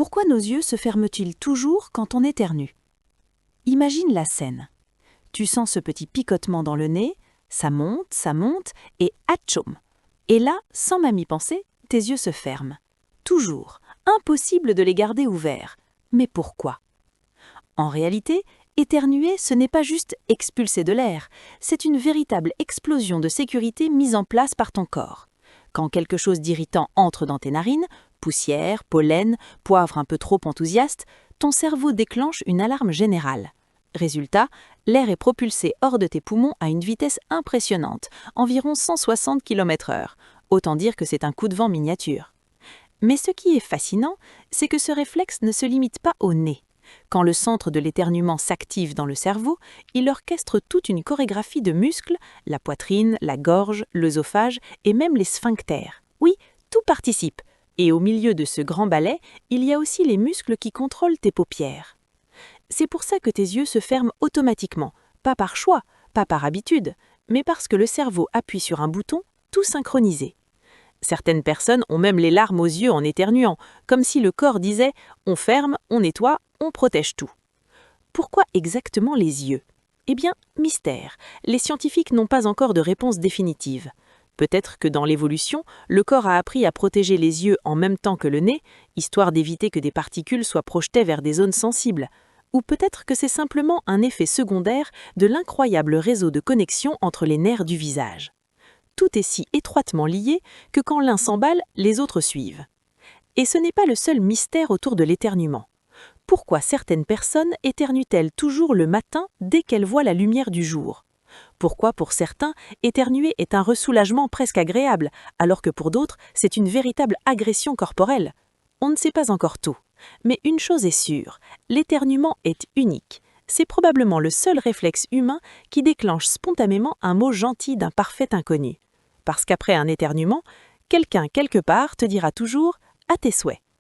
Pourquoi nos yeux se ferment-ils toujours quand on éternue? Imagine la scène. Tu sens ce petit picotement dans le nez, ça monte, et atchoum! Et là, sans même y penser, tes yeux se ferment. Toujours, impossible de les garder ouverts. Mais pourquoi? En réalité, éternuer, ce n'est pas juste expulser de l'air, c'est une véritable explosion de sécurité mise en place par ton corps. Quand quelque chose d'irritant entre dans tes narines, poussière, pollen, poivre un peu trop enthousiaste, ton cerveau déclenche une alarme générale. Résultat, l'air est propulsé hors de tes poumons à une vitesse impressionnante, environ 160 km/h. Autant dire que c'est un coup de vent miniature. Mais ce qui est fascinant, c'est que ce réflexe ne se limite pas au nez. Quand le centre de l'éternuement s'active dans le cerveau, il orchestre toute une chorégraphie de muscles, la poitrine, la gorge, l'œsophage et même les sphincters. Oui, tout participe. Et au milieu de ce grand ballet, il y a aussi les muscles qui contrôlent tes paupières. C'est pour ça que tes yeux se ferment automatiquement, pas par choix, pas par habitude, mais parce que le cerveau appuie sur un bouton tout synchronisé. Certaines personnes ont même les larmes aux yeux en éternuant, comme si le corps disait « on ferme, on nettoie, on protège tout ». Pourquoi exactement les yeux? Eh bien, mystère, les scientifiques n'ont pas encore de réponse définitive. Peut-être que dans l'évolution, le corps a appris à protéger les yeux en même temps que le nez, histoire d'éviter que des particules soient projetées vers des zones sensibles. Ou peut-être que c'est simplement un effet secondaire de l'incroyable réseau de connexion entre les nerfs du visage. Tout est si étroitement lié que quand l'un s'emballe, les autres suivent. Et ce n'est pas le seul mystère autour de l'éternuement. Pourquoi certaines personnes éternuent-elles toujours le matin dès qu'elles voient la lumière du jour? Pourquoi pour certains, éternuer est un ressoulagement presque agréable, alors que pour d'autres, c'est une véritable agression corporelle? On ne sait pas encore tout. Mais une chose est sûre, l'éternuement est unique. C'est probablement le seul réflexe humain qui déclenche spontanément un mot gentil d'un parfait inconnu. Parce qu'après un éternuement, quelqu'un quelque part te dira toujours « à tes souhaits ».